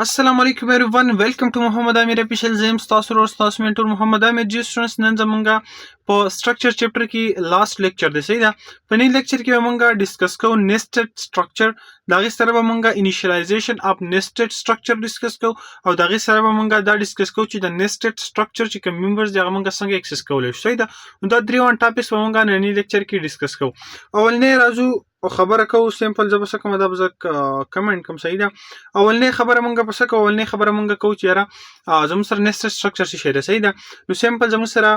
السلام علیکم ایوریون ویلکم ټو محمد امیر اپیشل زم تاسو ورو تاسو منټور محمد امیر جی سټوډنټس نن زمونږه په سټرکچر چپټر کې لاست لیکچر دی صحیح ده په نن لیکچر کې مونږه ډیسکس کوو نېسټډ سټرکچر دا غي سره به مونږه انیشیلایزېشن اف نېسټډ سټرکچر ډیسکس کوو او دا غي سره به مونږه دا ډیسکس کوو چې د نېسټډ سټرکچر چې کوم ممبرز دی هغه مونږه څنګه اکسس کولای شو صحیح ده نو دا درې وان ټاپکس مونږه نن لیکچر کې ډیسکس کوو اولنې راځو خبره کوو سیمپل زه بس کوم دا بس کمنټ کوم صحیح ده اولنې خبره مونږه پس کوو اولنې خبره مونږه کوو چې یاره زموږ سره نېسټډ سټرکچر شي ده صحیح ده نو سیمپل زموږ سره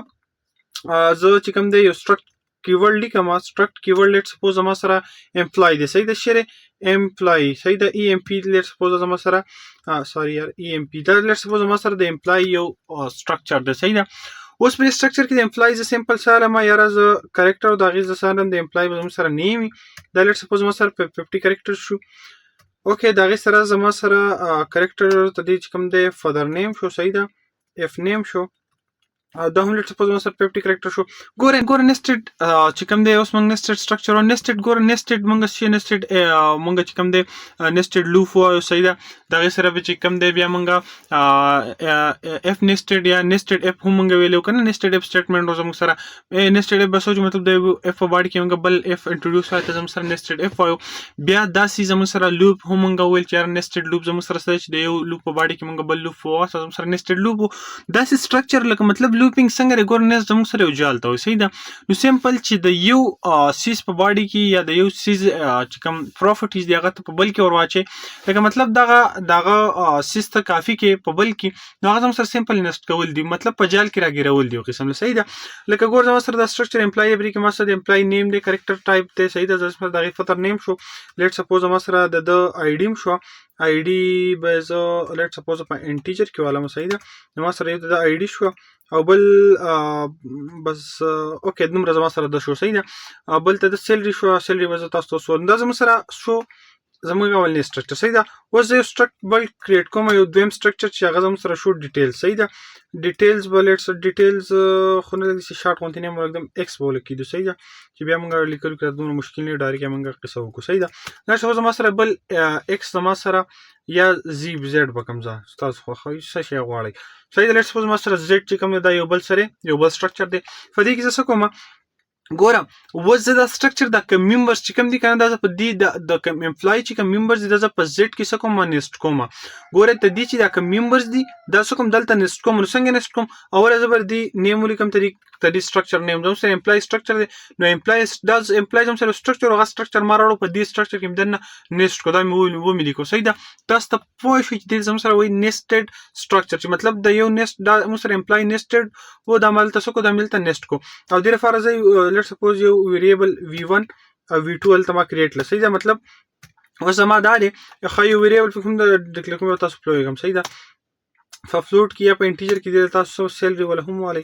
زه چې کوم دی یو سټرکټ کیورډ لیکم سټرکټ کیورډ لیټ سپوز زما سره امپلای دی صحیح ده شری امپلای صحیح ده ای ام پی لیټ سپوز زما سره سوري یار ای ام پی دا لیټ سپوز زما سره د امپلای یو سټرکچر دی صحیح ده اوس په سټرکچر کې د امپلای ز سیمپل سره ما یاره ز کریکټر او د غیز سره د امپلای زما سره نیمي دا لیټ سپوز زما سره 50 کریکټر شو اوکې دا غي سره زما سره کریکټر ته دې چې کوم دی فادر نیم شو صحیح ده اف نیم شو دا هم لیټ سپوز زما سره 50 کریکټر شو ګوره نېسټډ چې کوم دی اوس موږ نېسټډ سټرکچر او نېسټډ ګوره نېسټډ موږ شي نېسټډ موږ چې کوم دی نېسټډ لوپ وایو صحیح ده دا غي سره به چې کوم دی بیا موږ اف نېسټډ یا نېسټډ اف هم موږ ویلو کنه نېسټډ اف سټیټمنټ زموږ سره نېسټډ اف بسو چې مطلب دی اف په باډي کې موږ بل اف انټروډوس راته زموږ سره نېسټډ اف وایو بیا دا سی زموږ سره لوپ هم موږ ویل چې نېسټډ لوپ زموږ سره چې دی یو لوپ په باډي کې موږ بل لوپ وایو زموږ سره نېسټډ لوپ دا سی سټرکچر لکه مطلب لوپینګ څنګه ګور نس زموږ سره یو جال ته وي صحیح ده نو سیمپل چې د یو سیز په باډي کې یا د یو سیز چې کوم پراپرټیز دی هغه ته په بل کې ورواچي لکه مطلب دغه سیز ته کافي کې په بل کې نو هغه زموږ سره سیمپل نسټ کول دي مطلب په جال کې راګیرول دي قسم له صحیح ده لکه ګور زموږ سره د سټرکچر امپلای لایبرری کې ما سره د امپلای نیم دی کریکټر ټایپ ته صحیح ده زما دغه فطر نیم شو لیټ سپوز ما سره د آی ډی شو آی ډی به زه لیټ سپوز په انټیجر کې والم صحیح ده نو ما سره یو د آی ډی شو او بل بس اوکې دومره زما سره د شو صحیح ده بل ته د سیلري شو سیلري به تاسو ته سو دا زما سره شو زموږ اولنی سټرکچر صحیح ده اوس یو سټرکچر بل کریټ کوم یو دویم سټرکچر چې هغه زموږ سره شو ډیټیل صحیح ده ډیټیلز بل ډیټیلز خو نه دي شارټ غونتی نه موږ एकदम ایکس بوله کیدو صحیح ده چې بیا موږ لیکل کړو دومره مشکل نه ډایرکټ موږ قصه وکړو صحیح ده دا شو زما سره بل ایکس زما سره یا زی زد به کوم ځای تاسو خو څه شي غواړئ صحیح ده لیټس سپوز ما سره زد چې کوم دا یو بل سټرکچر دی په دې کې څه کوم ګورم وز دا سټرکچر د کوم ممبرز چې کوم دي کنه دا په دې د کوم امپلای چې کوم ممبرز دي دا په زد کې څه کوم نېسټ کوم ګوره ته دې چې دا کوم ممبرز دي دا څه کوم دلته نېسټ کوم نو څنګه نېسټ کوم اول زبر دی نیم ولیکم ته دې سټرکچر نیم زموږ سره امپلای سټرکچر دی نو امپلای داز امپلای زموږ سره سټرکچر هغه سټرکچر ماراړو په دې سټرکچر کې دنه نېسټ کو دا مې ولیکو صحیح ده تاسو ته پوه شئ چې دې زموږ سره وایي نېسټډ سټرکچر چې مطلب د یو نېسټ دا موږ سره امپلای نېسټډ و دا مالته څه کو دا ملته نېسټ کو او دې لپاره زه لیټس سپوز یو ویریبل v1 او v2 ال تما کریټ لسی دا مطلب اوس ما دا دی خو یو ویریبل په کوم د ډیکلیئر کوم تاسو پلوګم صحیح ده فلوټ کې یا په انټیجر کې د تاسو سیلري ولا هم والی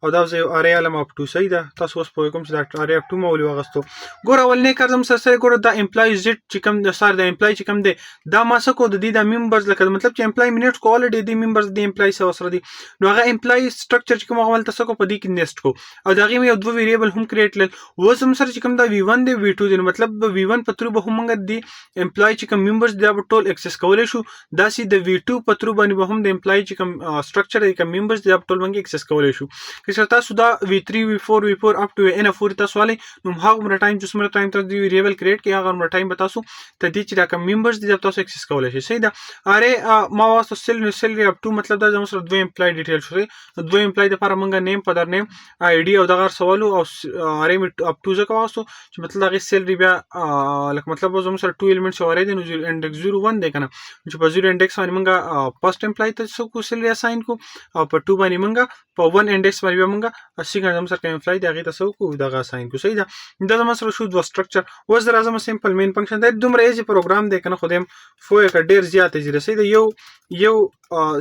او دا یو اری علم اپ ټو صحیح ده تاسو اوس په کوم چې دا اری اپ ټو مولي واغستو ګور اولنې کار زم سره ګور دا امپلای زد چې کوم د سر د امپلای چې کوم دی دا ما سکو د دې د ممبرز لکه مطلب چې امپلای منټ کو الریډي د ممبرز د امپلای سره دي نو هغه امپلای سټرکچر چې کوم غوړل تاسو کو په دې کې نېسټ کو او دا غي یو دوه ویریبل هم کریټ لل و زم سره چې کوم دا v1 دی v2 دی مطلب v1 په تر به هم موږ دی امپلای چې کوم ممبرز دا ټول اکسس کولای شو دا سي د v2 په تر باندې به هم د امپلای چې کوم سټرکچر دی کوم ممبرز دا ټول موږ اکسس کولای شو که تاسو دا v3 v4 v4 up to n of 4 تاسو والی نو هغه مر ټایم چې سمره ټایم تاسو دی ویریبل کریټ کې هغه مر ټایم به تاسو ته دي چې دا کوم ممبرز دي تاسو اکسس کولای شئ صحیح ده اره ما واسطه سیلري up to مطلب دا زموږ سره دوه امپلای ډیټیل شوی دوه امپلای د لپاره موږ نیم پدر نیم آی ډي او دغه سوالو او اره up to ځکه واسطه چې مطلب هغه سیلري بیا لکه مطلب زموږ سره 2 ایلیمنټس واره دي نو انډیکس 01 دی کنه چې په 0 انډیکس باندې موږ فرست امپلای ته څو کو سیلري اساین کو او په 2 باندې موږ په 1 انډیکس باندې موږ څنګه زموږ سره امپلای دی هغه تاسو کو دغه اساین کو صحیح ده دا زموږ سره شو د سټرکچر وز راځم سیمپل مین فنکشن دا دومره ایزي پروګرام دی کنه خو دیم فو یک ډیر زیات ایزي رسید یو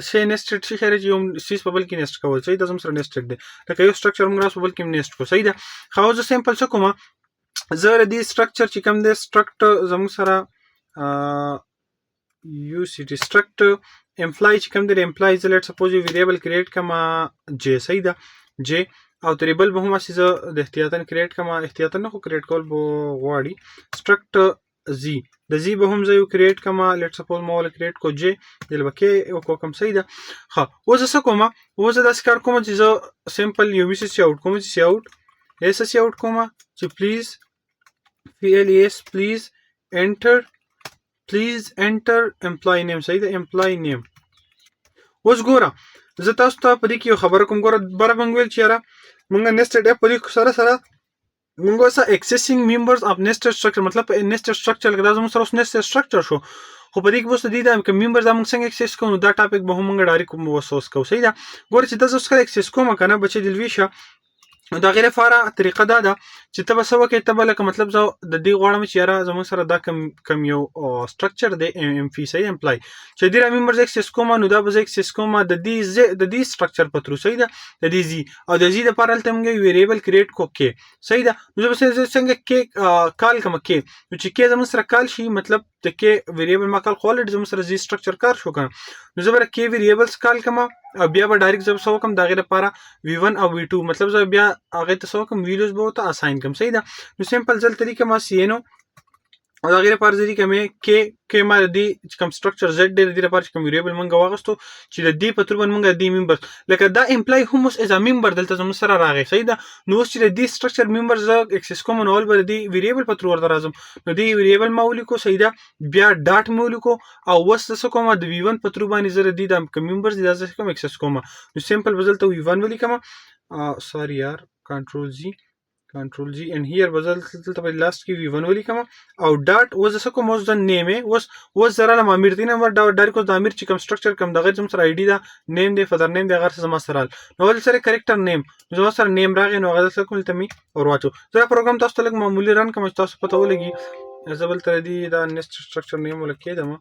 شی نېسټډ شي خیر یو سیس په بل کې نېسټ کول صحیح ده زموږ سره نېسټډ دی لکه یو سټرکچر موږ راس په بل کې نېسټ کو صحیح ده خو زه سیمپل څه کوم زه د سټرکچر چې کوم دی سټرکټ زموږ سره یو سی ټي سټرکټ امپلای چې کوم دی امپلای ز لیټ سپوز یو ویریبل کریټ کما جے صحیح ده جے او تریبل به هم اسی زه د احتیاطاً کریټ کما احتیاطاً نه خو کریټ کول بو غواړي سټرکټ زی د زی به هم زه یو کریټ کوم لیټ سپوز ما ولا کریټ کو جی دل بکې او کوم صحیح ده ها اوس څه کوم اوس داس کار کوم چې زه سمپل یو میسج آوټ کوم چې آوټ ایس سی آوټ کوم چې پلیز پی ال ایس پلیز انټر امپلای نیم صحیح ده امپلای نیم اوس ګوره زه تاسو ته په دې کې یو خبره کوم ګوره بره بنګ ویل چې یاره مونږ نېسټډ اپ په دې سره سره مونږ اوس اکسسینګ ممبرز اف نېسټډ سټرکچر مطلب نېسټډ سټرکچر کې دا زموږ سره اوس نېسټډ سټرکچر شو خو په دې کې اوس د دې د ممبرز موږ څنګه اکسس کوو دا ټاپک به هم موږ ډایرکټ کوم وسوس کوو صحیح ده ګوره چې تاسو څنګه اکسس کوم کنه بچي دلوي شه دا غیر فاره طریقه دا ده چې ته به څه وکړې ته به لکه مطلب زه د دې غواړم چې یاره زموږ سره دا کم یو سټرکچر دی ام فی صحیح امپلای چې دې را ممبرز اکسس کوم نو دا به زه اکسس کوم د دې سټرکچر په ترو صحیح ده د دې زی او د زی لپاره هلته موږ ویریبل کریټ کو کې صحیح ده نو زه به څنګه کې کال کوم کې نو چې کې زموږ سره کال شي مطلب د کې ویریبل ما کال خو الریډي زموږ سره زی سټرکچر کار شو کنه نو زه به کې ویریبلز کال کوم او بیا به ډایرکټ زه څه وکړم د هغې لپاره V1 او V2 مطلب زه بیا هغې ته څه وکړم ویلیوز به ورته اساین کړم صحیح ده نو سمپل زه دلته لیکم سینو او د هغې لپاره زه لیکم کې ما د دې چې کوم سټرکچر زیډ دی د دې لپاره چې کوم ویریبل مونږ واخیستو چې د دې په تور باندې مونږ د دې ممبر لکه دا امپلای هم اوس از ا ممبر دلته زموږ سره راغی صحیح ده نو اوس چې د دې سټرکچر ممبر زه اکسس کوم نو اول به د دې ویریبل په تور ورته راځم نو دې ویریبل ما ولیکو صحیح ده بیا ډاټ مې ولیکو او اوس څه کوم د V1 په تور باندې زه د دې د کوم ممبرز دي دا زه کوم اکسس کوم نو سمپل به دلته V1 ولیکم سوري یار کنټرول جی ان هیر بدل دلته په لاست کې V1 ولیکم او ډاټ اوس څه کوم اوس د نیم اوس زره لم امیر دینه ور ډایرکټ د امیر چې کوم سټرکچر کوم دغه زم سره آی ډی دا نیم دی فادر نیم دی هغه څه زما سره نو ول سره کریکټر نیم زما سره نیم راغی نو هغه څه کوم ته می اور واچو زه پروګرام تاسو ته لګ معمولی رن کوم تاسو پته ولګي زبل تر دی دا نېسټ سټرکچر نیم ولکې دم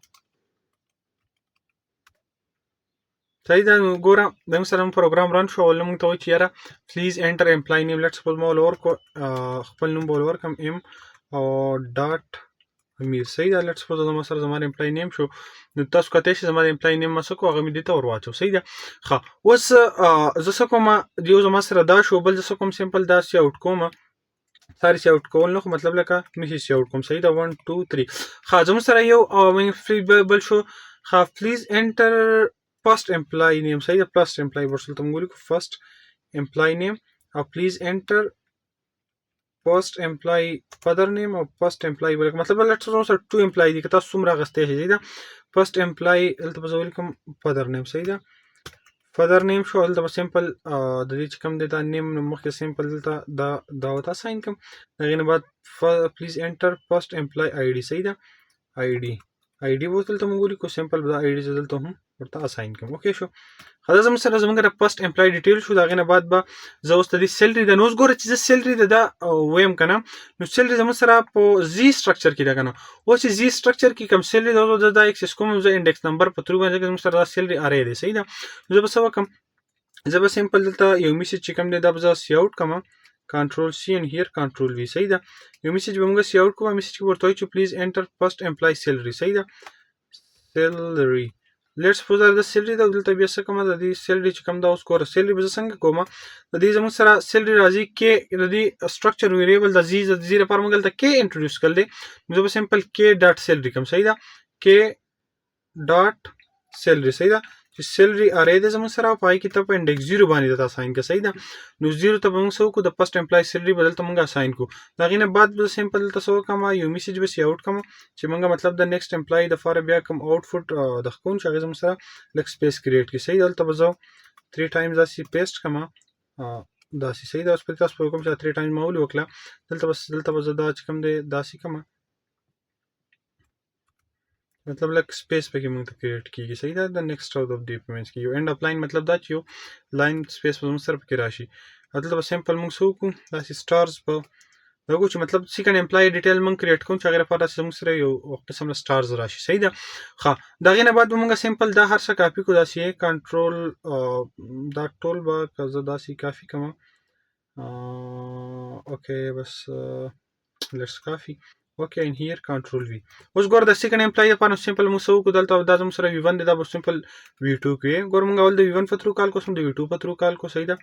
صحیح ده نو ګوره زموږ سره پروګرام رن شو ول موږ ته وایي چې یاره پلیز انټر امپلای نیم لیټ سپوز ما ولور کو خپل نوم بولور کم ام او ډاټ امیر صحیح ده لیټ سپوز زما سره زما امپلای نیم شو نو تاسو کته چې زما امپلای نیم مسو کو هغه مې دته ور واچو صحیح ده ښه اوس زه څه کوم دیو زما سره دا شو بل زه کوم سمپل دا سی آوټ کوم ساری سی آوټ کول نو مطلب لکه میسج سی آوټ کوم صحیح ده 1 2 3 ښه زما سره یو بل شو ښه پلیز انټر first employee name صحیح ده first employee ورسره ته موږ لیکو first employee name او please enter first employee father name او first employee ولکه مطلب لټ سره two employee دي که تاسو څومره غستې صحیح ده first employee دلته به زه ولیکم father name صحیح ده father name شو دلته سمپل د دې چې کوم دی دا نیم مخکې سمپل دلته دا ورته اساین کوم د هغې نه بعد please enter first employee ID صحیح ده ID به دلته موږ ولیکو سمپل دا ID زه دلته هم ورته اساین کوم اوکې شو خدا زموږ سره زموږ د فرست امپلای ډیټیل شو دا غینه بعد به زه اوس د دې سیلری د نوز ګوره چې زه سیلری د ویم کنه نو سیلری زموږ سره په زی سټرکچر کې دا کنه اوس زی سټرکچر کې کوم سیلری د اکسس کوم زه انډیکس نمبر په ترو باندې زموږ سره سیلری اره دی صحیح ده زه به څه وکم زه به سمپل دلته یو میسج چې کوم دی دا به زه سی آوټ کوم کنټرول سی ان هیر کنټرول وی صحیح ده یو میسج به موږ سی آوټ کوو میسج کې ورته وایي چې پلیز انټر فرست امپلای سیلری صحیح ده سیلری لیټس سپوز د سیلری دا دلته بیا څه کوم د دې سیلری چې کوم دا اوس کوره سیلری به څنګه کوم د دې زموږ سره سیلری راځي کې د دې سټرکچر ویریبل د زی لپاره موږ دلته کې انټروډیوس کړل دي نو زه سمپل کې ډاټ سیلری کوم صحیح ده کې ډاټ سیلری صحیح ده چې سیلری اره د زموږ سره پای کې ته په انډیکس 0 باندې د اساین کې صحیح ده نو 0 ته موږ سو کو د فرست امپلای سیلری بدلته موږ اساین کو دا غینه بعد به سمپل ته سو کوم یو میسج به سی آوټ کوم چې موږ مطلب د نیکسټ امپلای د فار بیا کوم آوټپوټ د خون شغه زموږ سره لک سپیس کریټ کی صحیح دلته به زو 3 ټایمز اسی پیسټ کوم دا سی صحیح دا اوس په تاسو کوم چې 3 ټایمز مول وکړه دلته به زدا چې کوم دی دا سی کوم مطلب لک سپیس پکې موږ ته کریټ کیږي صحیح ده د نیکسټ او د دې پیمنټس کې یو اند اپ لاین مطلب دا چې یو لاین سپیس په موږ سره پکې راشي دلته به سمپل موږ سو کو دا سی سټارز په دغه چې مطلب سیکنډ امپلای ډیټیل موږ کریټ کوم چې هغه لپاره موږ سره یو قسم سټارز راشي صحیح ده ښه دا غینه بعد موږ سمپل دا هر څه کاپی کو دا سی کنټرول دا ټول به کزه دا سی کافی کوم اوکې بس لیټس کافی اوکې ان هیر کنټرول وی اوس ګور د سیکنډ امپلای لپاره سمپل موږ سو کو دلته دا زموږ سره V1 دا به سمپل V2 کې ګور موږ ول د V1 په ترو کال کو سم د V2 په ترو کال کو صحیح ده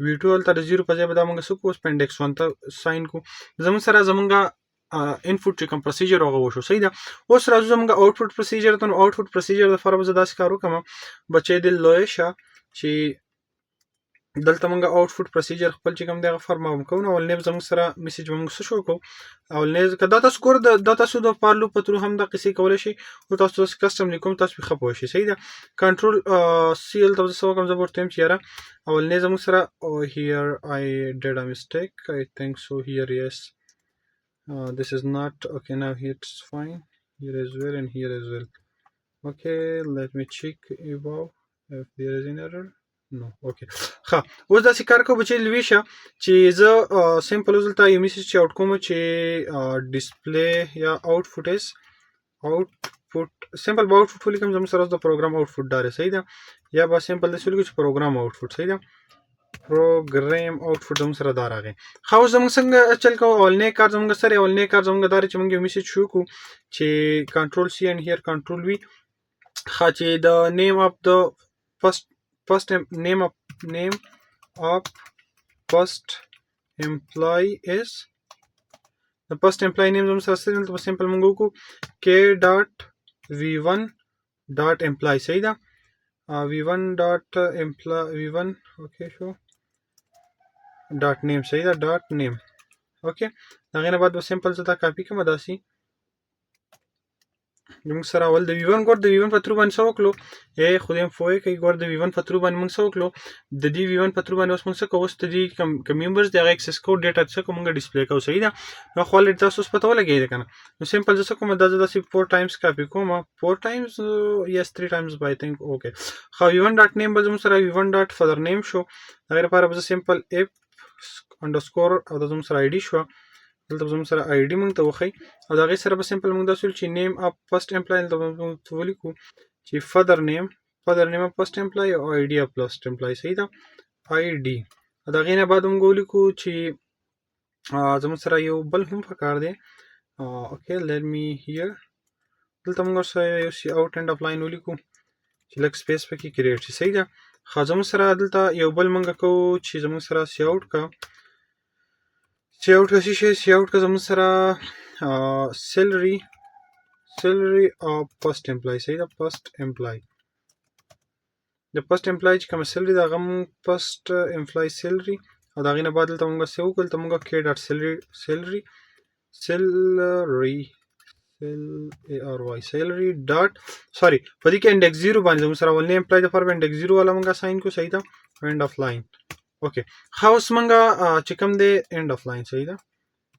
V2 ول تر 0 په ځای به دا موږ سو کو اوس پنډکس 1 ته ساين کو زموږ سره زمونږه انپوټ چې کوم پروسیجر هغه وشو. صحیح ده. اوس راځو زموږ آوټپوټ پروسیجر ته. نو آوټپوټ پروسیجر لپاره به زه داسې کار وکړم بچی د لوی شه چې دلته موږ آوټپوټ پروسیجر خپل چې کوم دی هغه فارم کوو. نو اولنی به زموږ سره میسج به موږ څه شو کوو. اولنی که دا تاسو ګور دا تاسو د پارلو په ترو هم د قصې کولی شئ او تاسو کسټم لیکوم تاسو پې ښه پوه شئ. صحیح ده. کنټرول سی هلته به زه څه وکړم زه به ورته وایم چې یاره اولنی زموږ سره here I did a mistake I think so here yes this is not okay now it's fine here as well and here as well okay let me check above if there is an error no okay ښه اوس داسې کار کوو بچې لوي شه چې زه سمپل اوس دلته یو میسج چې آوټ کوم چې ډسپلی یا آوټپوټ از آوټپوټ سمپل به آوټپوټ ولیکم زموږ سره اوس د پروګرام آوټپوټ دا دی. صحیح ده. یا به سمپل داسې ولیکو چې پروګرام آوټپوټ. صحیح ده. پروګرام آوټپوټ زموږ سره دا راغی. ښه اوس زموږ څنګه چل کوو. اولنی کار زموږ سره اولنی کار زموږ دا دی چې موږ یو میسج شو کوو چې کنټرول سی اینډ هیر کنټرول وي. ښه چې د نیم اف د first name of first employee is the first employee name زموږ سره څه دی دلته به سمپل موږ وکړو k dot v1 dot employee. صحیح ده. v1 dot employee v1 okay شو dot name. صحیح ده. dot name okay د هغې نه بعد به سمپل زه دا کاپي کړم داسې موږ سره اول د وی1 ګور د وی1 په ترو باندې څه وکړو خدای هم فوی کوي ګور د وی1 په ترو باندې موږ څه وکړو د دې وی1 په ترو باندې اوس موږ څه کوو اوس د دې کوم ممبرز دی هغه اکسس کوو ډیټا څه کوو موږ ډسپلی کوو. صحیح ده. نو خو الریډي تاسو اوس پته ولګېده که نه. نو سمپل زه څه کوم دا زه داسې 4 ټایمز کاپي کوم 4 ټایمز یس 3 ټایمز آی تھنک اوکې. ښه وی1 ډاټ نیم به زموږ سره وی1 ډاټ فادر نیم شو. هغې لپاره به زه سمپل ایف انډرسکور او دا زموږ سره آی ډي شوه دلته به زموږ سره آی ډي موږ ته وښیي او د هغې سره به سمپل موږ داسې ویل چې نیم اف فرسټ امپلای دلته به موږ ولیکو چې فادر نیم اف فرسټ امپلای او آی ډي اف فرسټ امپلای. صحیح ده. آی ډي او د هغې نه بعد موږ ولیکو چې زموږ سره یو بل هم پکار دی اوکې لیټ می هیر دلته موږ سره یو سی آوټ اینډ اف لاین ولیکو چې لږ سپیس پکې کریټ شي. صحیح ده. ښه زموږ سره دلته یو بل موږ کوو چې زموږ سره سی آوټ کا سی آوټ کا څه شی سی آوټ کا زموږ سره سیلري اف فرسټ امپلای. صحیح ده. فرسټ امپلای د فرسټ امپلای چې کومه سیلري ده هغه موږ فرسټ امپلای سیلري او د هغې نه بعد دلته موږ څه وکړو دلته موږ کې ډاټ سیلري سیلري ډاټ سوري په دې کې انډیکس 0 باندې زموږ سره اولنی امپلای دپاره به انډیکس 0 والا موږ اساین کړو. صحیح ده. اینډ اف لاین اوکې. ښه اوس موږ چې کوم دی اینډ اف لاین. صحیح ده.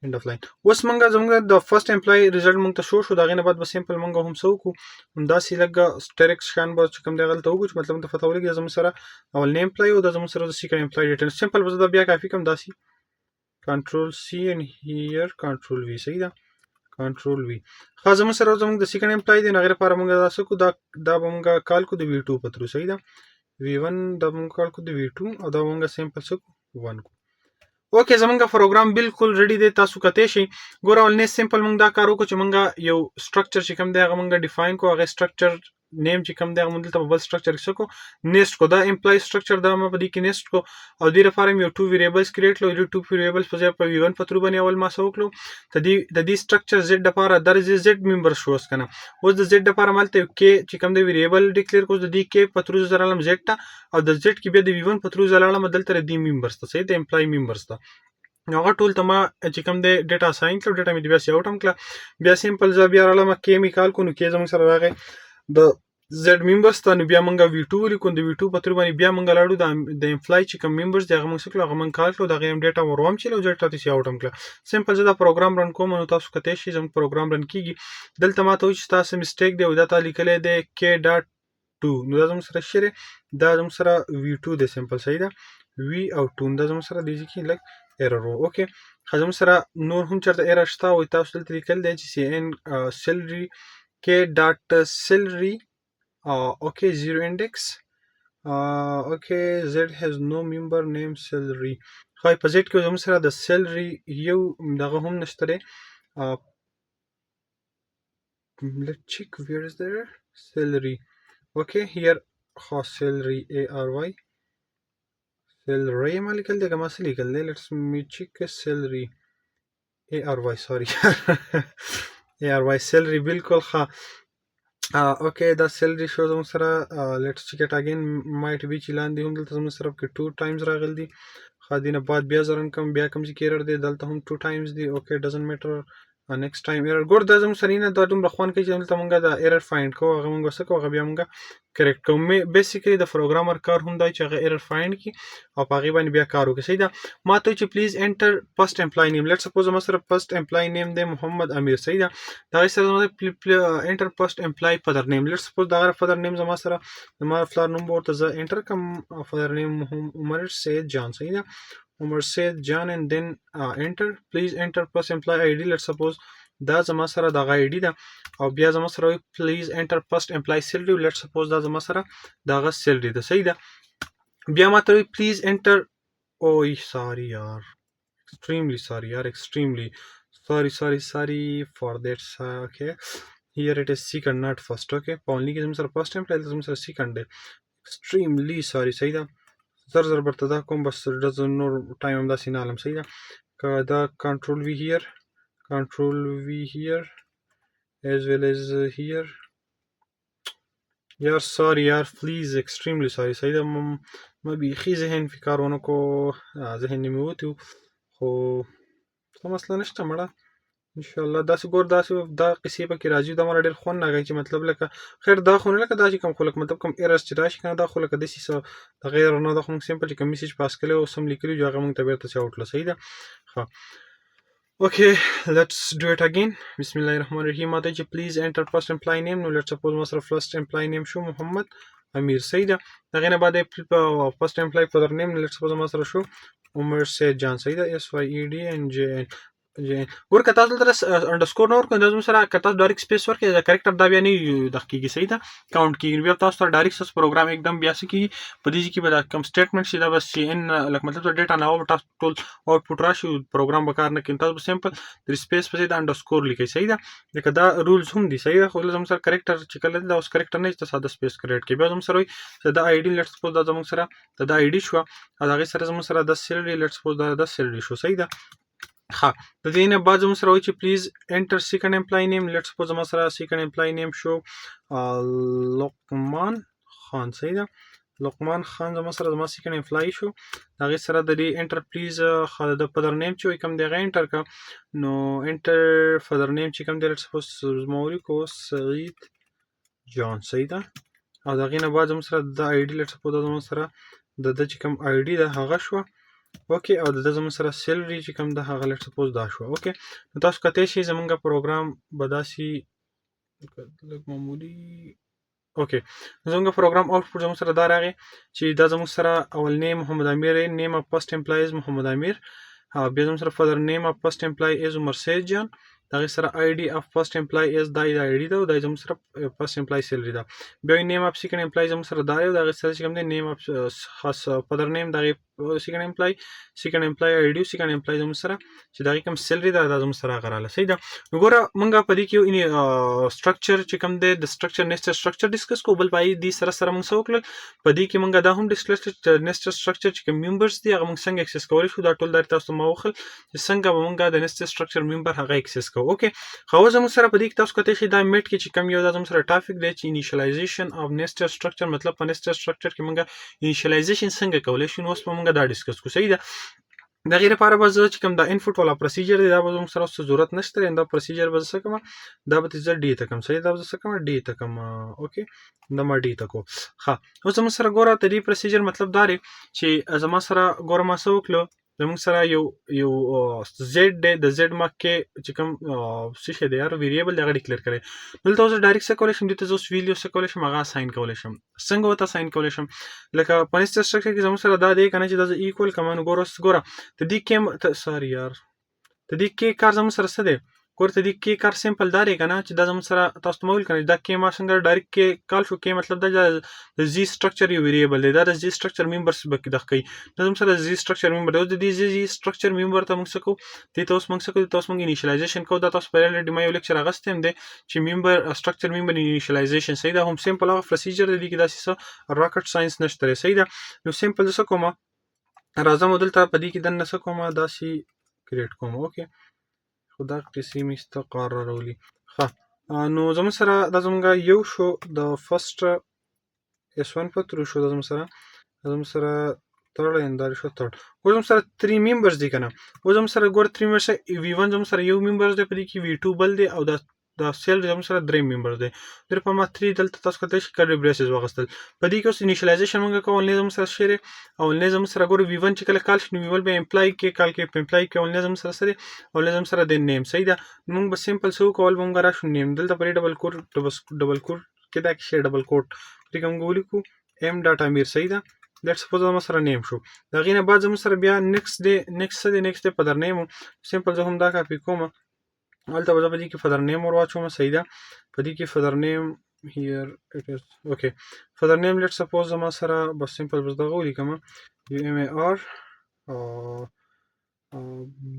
اینډ اف لاین اوس موږ زموږ د فرسټ امپلای ریزلټ موږ ته شو د هغې نه بعد به سمپل موږ هم څه وکړو همداسې لږ سټریکس شان به چې کوم دی هغه دلته وکړو چې مطلب موږ ته پته ولګي دا زموږ سره اولنی امپلای او دا زموږ سره د سیکنډ امپلای ډیټیل. سمپل به زه دا بیا کافي کړم داسې کنټرول سی اینډ هیر کنټرول وي. صحیح ده. کنټرول وي. ښه زموږ سره زموږ د سیکنډ امپلای دی نو هغې لپاره موږ دا څه کړو دا به موږ کال کړو د وی2 په ترو. صحیح ده. وی1 دا موږ کال کړو د وی2 او دا موږ سمپل څه کړو 1 کړو. اوکې زمونږ پروګرام بالکل ریډي دی. تاسو کتی شئ ګوره اولنی سمپل موږ دا کار وکړو چې موږ یو سټرکچر چې کوم دی هغه موږ ډیفاین کړو هغې سټرکچر نیم چې کوم دی هغه موږ دلته په بل سټرکچر کې څه کړو نیسټ کړو دا امپلای سټرکچر دا ما په دې کې نیسټ کړو او دې لپاره مې یو 2 ویریبلز کریټ کړو. دې 2 ویریبلز په ځای په وی1 په ترو باندې اول ما څه وکړو د دې سټرکچر زیډ لپاره دا زیډ ممبر شو اوس که نه اوس د زیډ لپاره مالته یو کې چې کوم دی ویریبل ډیکلیئر کړو د دې کې په ترو زه راړم زیډ ته او د زیډ کې بیا د وی1 په ترو زه لاړم دلته د دې ممبرز ته. صحیح د امپلای ممبرز ته نو هغه ټول ته ما چې کوم دی ډیټا اساین کړو ډیټا مې بیا سی آوټ هم کړه بیا سمپل زه بیا راړم کې مې کال کړو نو کې زموږ سره راغی د زیډ ممبرز ته نو بیا موږ وی2 ولیکو د وی2 په ترو باندې بیا موږ لاړو د امپلای چې کوم ممبرز دی هغه موږ څه کړو هغه موږ کال کړو د هغې هم ډیټا ور وامچیل او ډیټا ته سی آوټ هم کړه. سمپل زه دا پروګرام رن کوم نو تاسو کتی شئ زموږ پروګرام رن کېږي دلته ما ته وایي چې تاسو مسټیک دی او دا تا لیکلی دی کې ډاټ 2 نو دا زموږ سره شری دا زموږ سره وی2 دی سمپل. صحیح ده. وی او 2 دا زموږ سره دی چې لږ ایرر و. اوکې ښه زموږ سره نور هم چېرته ایرر شته وایي تاسو دلته لیکلی دی چې سی این سیلري کې ډاټ سیلري okay 0 index okay z has no member name salary. ښایي په زیډ کې زموږ سره د سیلري یو دغه هم نشته دی let's check where is there salary okay here salary ARY salary ما لیکل دی که ما څه لیکل دی let's me check salary ARY سوري ARY سیلري بالکل ښه. اوکې دا سیلري شو زموږ سره. لیټس چیک اټ اگین مایټ بي چې لاندې هم دلته زموږ سره کې 2 ټایمز راغلی دي. ښه دې نه بعد بیا زه رن کوم بیا کوم ځای کې ایرر دی دلته هم 2 ټایمز دی. اوکې ډزنټ میټر نیکسټ ټایم ایرر ګور دا زموږ سره نه دا دومره خوند کوي چې دلته مونږ د ایرر فایند کوو هغه مونږ څه کوو هغه بیا مونږ کریکټ کوو. بیسیکلی د پروګرامر کار هم دی چې هغه ایرر فایند کړي او په هغې باندې بیا کار وکړي. صحیح ده. ما ته چې پلیز انټر فرست امپلای نیم. لیټ سپوز زما سره فرست امپلای نیم دی محمد امیر. صحیح ده. د هغې سره زما انټر فرست امپلای فادر نیم. لیټ سپوز دغه فادر نیم زما سره زما پلار نوم به ورته زه انټر کړم. فادر نیم عمر سید جان. صحیح ده. عمر سید جان and then enter. please enter first employee ID. let's suppose دا زما سره دغه آی ډي ده او بیا زما سره وایي پلیز انټر فرست امپلای سیلري. لیټ سپوز دا زما سره دغه سیلري ده. صحیح ده. بیا ماته وایي پلیز انټر اوی ساري یار extremely sorry یار extremely sorry for that. okay here it is second not first. okay په اونلی کې زما سره فرست امپلای زما سره سیکنډ دی. extremely sorry. صحیح ده. زر برته دا کوم بس نور ټایم هم داسې نه علم. صحیح ده. که دا کنټرول وي here as well as here. یار سوري یار پلیز extremely sorry. صحیح ده. ما بیخي ذهن فکر ونه کو ذهن مې وتی خو څه مسله نشته مړه انشاءالله. داسې ګور داسې دا قصې پکې راځي دا مله ډېر خوند راغی چې مطلب لکه خیر دا خو نه لکه دا چې کوم خو لکه مطلب کوم ایررز چې راشي که نه دا خو لکه داسې څه دغه ایرر نه دا خو موږ سمپل چې کوم میسیج پاس کړی او سم لیکلي جو هغه موږ ته بېرته چې آوټ کړه. صحیح ده. ښه okay let's do it again. بسم الله الرحمن الرحیم. ماته چې پلیز انټر فرست امپلای نیم نو لیټ سپوز ما سره فرست امپلای نیم شو محمد امیر. صحیح ده. هغې نه بعد فرست امپلای فادر نیم لیټ سپوز ما سره شو عمر سید جان. صحیح ده. SYEDNJN. ګور که تاسو دلته انډرسکور نه ورکړئ دا زموږ سره که تاسو ډایرکټ سپیس ورکړئ د کریکټر دا بیا نه دغه کېږي. صحیح ده. کاونټ کېږي بیا تاسو ته ډایرکټ ستاسو پروګرام एकदम بیا څه کېږي په دې کې به دا کوم سټیټمنټ شي دا بس چې ان لکه مطلب د ډیټا نه به تاسو ټول آوټپوټ راشي پروګرام به کار نه کوي تاسو به سمپل د سپیس پسې د انډرسکور لیکئ. صحیح ده. لکه دا رولز هم دي. صحیح ده. خو زموږ سره کریکټر چې کله دی دا اوس کریکټر نه چې ساده سپیس کریټ کړي بیا زموږ سره وایي چې دا آی ډي لیټ سپوز دا زموږ سره د آی ډي شوه او د هغې سره زموږ سره د سیلري لیټ سپوز دا د سیلري شو. صحیح ده. ها د دې نه بعد زموږ سره وایي چې پلیز انټر سیکنډ امپلای نیم. لیټ سپوز زما سره سیکنډ امپلای نیم شو لقمان خان. صحیح ده. لقمان خان زما سره زما سیکنډ امپلای شو. د هغې سره د دې انټر پلیز د فادر نیم چې وایي کوم دی هغه انټر کړه نو انټر فادر نیم چې کوم دی لیټ سپوز زما ولیکو سعید جان. صحیح ده. او د هغې نه بعد زموږ سره د آی ډي لیټ سپوز زما سره د ده چې کوم آی ډي ده هغه شوه. اوکې او د زموږ سره سیلري چې کوم ده هغه لیټ سپوز دا شوه. اوکې نو تاسو کتلی شئ زموږ پروګرام به داسې لږ معمولي اوکې زموږ پروګرام آوټپوټ زموږ سره دا راغی چې دا زموږ سره اول نیم محمد امیر نیم اف فرست امپلای از محمد امیر بیا زموږ سره فادر نیم اف فرست امپلای از عمر سید جان. د هغې سره آی ډي اف فرست امپلای از دا د آی ډي ده او دا زموږ سره فرست امپلای سیلري ده. بیا نیم اف سیکنډ امپلای زموږ سره دا دی او د هغې سره چې کوم دی نیم اف خاص فادر نیم د هغې سیکنډ امپلای آی ډي سیکنډ امپلای زموږ سره چې د هغې کوم سیلري ده دا زموږ سره هغه راغله. صحیح ده. نو ګوره مونږ په دې کې سټرکچر چې کوم دی د سټرکچر نېسټډ سټرکچر ډسکس کوو بل په دې سره مونږ څه وکړل په دې کې مونږ دا هم ډسکس کړل چې نېسټډ سټرکچر چې کوم ممبرز دي هغه مونږ څنګه اکسس کولی شو دا ټول دا تاسو ته ما وښل چې څنګه به مونږ د نېسټډ سټرکچر ممبر هغه اکسس کوو. اوکې خو اوس زموږ سره په دې کې تاسو کتلی شئ دا میټ کې چې کوم یو دا زموږ سره ټاپک دی چې انیشیلایزېشن اف نېسټډ سټرکچر مطلب په نېسټډ سټرکچر کې مونږ انیشیلایزېشن څنګه کولی شو نو اوس به مونږ دا ډسکس کوو. صحیح ده. د هغې لپاره به زه چې کوم دا انفوټ والا پروسیجر دی دا به زموږ سره اوس ضرورت نشته دی دا پروسیجر به زه څه کوم دا به زه ډي ته کوم. صحیح دا به زه څه کوم ډي ته کوم. اوکې دا ما ډي ته کوو. ښه اوس زموږ سره ګوره د دې پروسیجر مطلب دا دی چې زما سره ګوره ما څه وکړو زموږ سره یو زیډ دی د زیډ مارک کې چې کوم څه شی دی یار ویریبل دی هغه ډیکلیئر کړی دلته اوس ډایرکټ څه کولی شم دې ته زه اوس ویلیو څه کولی شم هغه اساین کولی شم. څنګه ورته اساین کولی شم لکه په نېسټډ سټرکچر کې زموږ سره دا دی که نه چې دا زه ایکول کوم نو ګوره د دې کې سوري یار د دې کې کار زموږ سره څه دی ګوره د دې کې کار سمپل دا دی که نه چې دا زموږ سره تاسو ته مه ویل که نه دا کې ما څنګه ډایرکټ کې کال شو کې مطلب دا د زی سټرکچر یو ویریبل دی دا د زی سټرکچر ممبرس به دغه کوي دا زموږ سره زی سټرکچر ممبر دی اوس د دې زی سټرکچر ممبر ته موږ څه کوو دې ته اوس موږ څه کوو دې ته اوس موږ انیشیلایزېشن کوو دا تاسو په الریډي ما یو لیکچر اخیستی هم دی چې ممبر سټرکچر ممبر انیشیلایزېشن. صحیح ده. هم سمپل هغه پروسیجر دی دې کې داسې څه راکټ ساینس نشته دی. صحیح ده. نو سمپل زه څه کوم راځم او دلته په دې کې دننه څه کوم داسې کریټ کوم. اوکې خو دا پیسې مې ستا کار را راولي. ښه نو زموږ سره دا زموږ یو شو د فرسټ S1 پترو شو. دا زموږ سره third اندار شو third. اوس زموږ سره 3 ممبرز دي کنه. اوس زموږ سره ګور 3 ممبرز V1 زموږ سره یو ممبر دی په دې کې V2 بل دی او دا سیل زموږ سره 3 ممبر دی. در په ما 3 دلته تاسو کولای شئ کرلی بریسز واغستل. په دې کې اوس انیشیلایزیشن موږ کوو نه زموږ سره شری او نه زموږ سره ګور V1 چې کله کال شنو V1 به امپلای کې کال کې امپلای کې او نه زموږ سره سره او نه زموږ سره د نیم صحیح ده. موږ به سمپل سو کول موږ را شو نیم دلته پر ډبل کوټ کې دا کې شی ډبل کوټ پرې کوم ولیکو m ډاټ امیر صحیح ده. لیټس سپوز زموږ سره نیم شو. د هغې نه بعد زموږ سره بیا نیکسټ دی فادر نیم سمپل زه هم دا کاپي کوم هلته به زه په دې کې فادر نیم ور واچوم صحیح ده. په دې کې فادر نیم هیر اټ از اوکې فادر نیم لیټس سپوز زما سره بس سمپل بس دغه ولیکم UMAR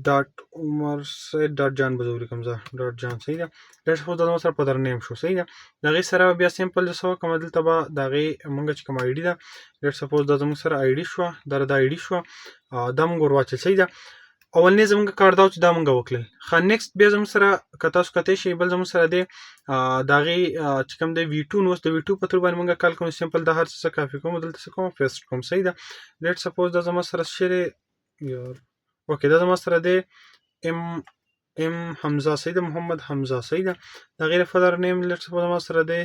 ډاټ عمر سید ډاټ جان به زه ولیکم زه ډاټ جان صحیح ده. لیټس سپوز دا زما سره فادر نیم شو صحیح ده. د هغې سره بیا سمپل زه څه وکړم دلته به د هغې موږ چې کوم آی ډي ده لیټس سپوز دا زموږ سره آی ډي شوه دا آی ډي شوه دا موږ ور واچل صحیح ده. اولنی زموږ کار دا چې دا موږ وکړل. ښه نیکسټ بیا زموږ سره که تاسو کتلی شئ بل زموږ سره دی د هغې چې کوم دی V2 نو اوس د V2 په تر باندې موږ کال کوم سمپل دا هر څه کافي کوم دلته څه کوم پیسټ کوم صحیح ده. لیټ سپوز دا زما سره شری اوکې دا زما سره دی ام حمزه صحیح ده محمد حمزه صحیح ده. د هغې فادر نیم لیټ سپوز زما سره دی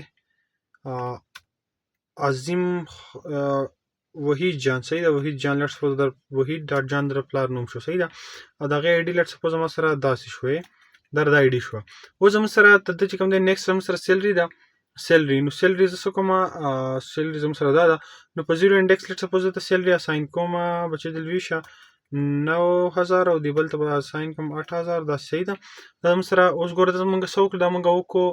عظیم وحید جان صحیح ده وحید جان لیټ سپوز در وحید ډاټ جان در پلار نوم شو صحیح ده. او د هغې آی ډي لیټ سپوز زما سره داسې شوې د آی ډي شوه. اوس زموږ سره د چې کوم دی نیکسټ زموږ سره سیلري ده سیلري نو سیلري زه څه کومه سیلري زموږ سره دا ده نو په 0 انډیکس لیټ سپوز ته سیلري اساین کومه بچې دلوي شه 9000 او دی بل ته به اساین کوم 8000 دا صحیح ده. دا زموږ سره اوس ګوره دا موږ څه وکړو دا موږ وکړو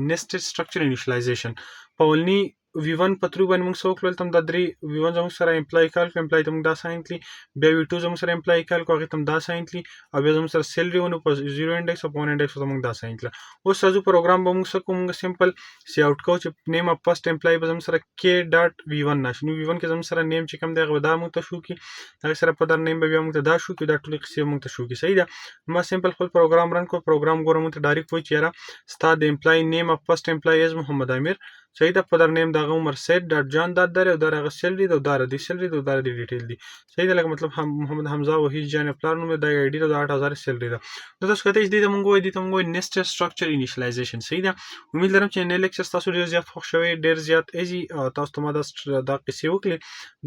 نېسټډ سټرکچر انیشیلایزیشن په اولني V1 په ترو باندې موږ څه وکړل ته هم دا درې V1 زموږ سره امپلای کال کړو امپلای ته موږ دا ساین کړي بیا V2 زموږ سره امپلای کال کړو هغې ته هم دا ساین کړي او بیا زموږ سره سیلري ونو په 0 انډیکس او په 1 انډیکس ته موږ دا ساین کړه. اوس راځو پروګرام به موږ څه کوو موږ سمپل سی آوټ کوو چې نیم اف فرسټ امپلای به زموږ سره K ډاټ V1 راشي. نو V1 کې زموږ سره نیم چې کوم دی هغه به دا موږ ته شو کړي هغې سره په در نیم به بیا موږ ته دا شو کړي دا ټولې قصې موږ ته شو کړي صحیح ده. ما سمپل خپل پروګرام رن کړو پروګرام ګوره موږ ته ډایرکټ وایي چې یاره ستا د امپلای نیم اف فرسټ امپلای از محمد امیر صحیح ده. په در نیم د هغه عمر سید ډاټ جان دا درې او دا هغه سیلري ده او دا د سیلري ده او دا د ډیټیل دي صحیح ده. لکه مطلب محمد حمزه وحید جان پلار نوم دا آی ډي ده دا 8000 سیلري ده. دا تاسو کتلی چې دې ته موږ وایو دې ته موږ وایو نېسټډ سټرکچر انیشیلایزیشن صحیح ده. امید لرم چې نن لیکچر تاسو ډېر زیات خوښ شوی ډېر زیات ایزي تاسو ته ما دا قصې وکړې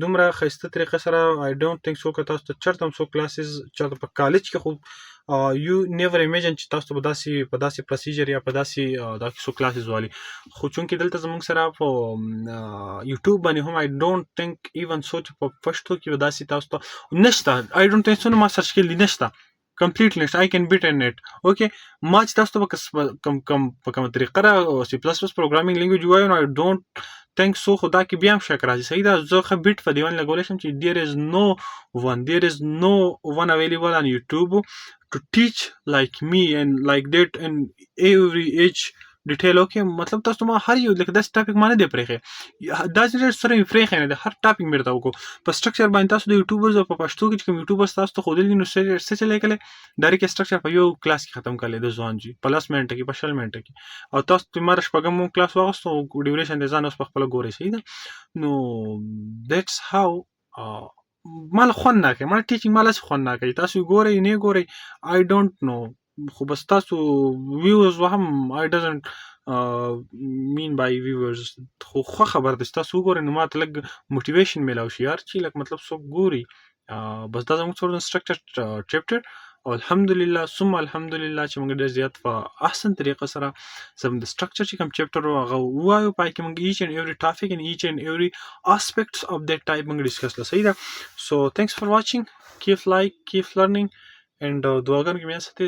دومره ښایسته طریقه سره آی ډونټ تھنک سو که تاسو ته چېرته هم څوک کلاسز چېرته په کالج کې خو یو نیور امیجن چې تاسو ته به په داسې پروسیجر یا په داسې دا څو کلاسز والي خو چونکې دلته زموږ سره په یوټیوب باندې هم آی ډونټ تھنک ایون سو چې په پښتو کې به داسې تاسو ته نشته آی ډونټ تھنک سو نو ما سرچ کړي نشته کمپلیټ نشته آی کین بیټ ان اټ اوکې ما چې تاسو ته په کومه طریقه را سی پلس پلس پروګرامینګ لینګویج وایو نو آی ډونټ تھنک سو خو دا کې بیا هم شک راځي صحیح ده. زه ښه بیټ په دیوان لګولی شم چې there is no one available on YouTube to teach like me and like that in every age ډیټیل اوکې مطلب تاسو ما هر یو لکه داسې ټاپک ما نه دی پرېښی داسې سره مې پرېښی نه دی هر ټاپک مې درته وکړو په سټرکچر باندې تاسو د یوټیوبرز او په پښتو کې چې کوم یوټیوبرز تاسو ته ښودلي دي نو څه چلی کړی ډایرکټ سټرکچر په یو کلاس کې ختم کړلی د ځوان جي په 10 منټه کې په 20 منټه کې او تاسو ته ما شپږم کلاس واغوستو ډیوریشن د ځان اوس په خپله ګورئ صحیح ده. نو دیټس هاو مال خوند نه کوي ما ټیچینګ مال هسې خوند نه کوي تاسو ګورئ نه ګورئ آی ډونټ نو خو بس تاسو ویوز هم آی ډزنټ مین بای ویورز خو ښه خبر ده چې تاسو وګورئ نو ماته لږ موټیویشن میلاو شي یار چې لکه مطلب څوک ګوري بس دا زموږ څومره سټرکچر چپټر او الحمدلله ثم الحمدلله چې موږ ډېر زیات په احسن طریقه سره زموږ د سټرکچر چې کوم چپټر و هغه ووایو پای کې موږ ایچ اینډ ایوری ټاپک اینډ ایچ اینډ ایوری اسپیکټس اف دیټ ټایپ موږ ډسکس کړه صحیح ده. سو تھینکس فار واچینګ کیپ لایک کیپ لرنینګ اینډ دعاګانو کې مې ساتئ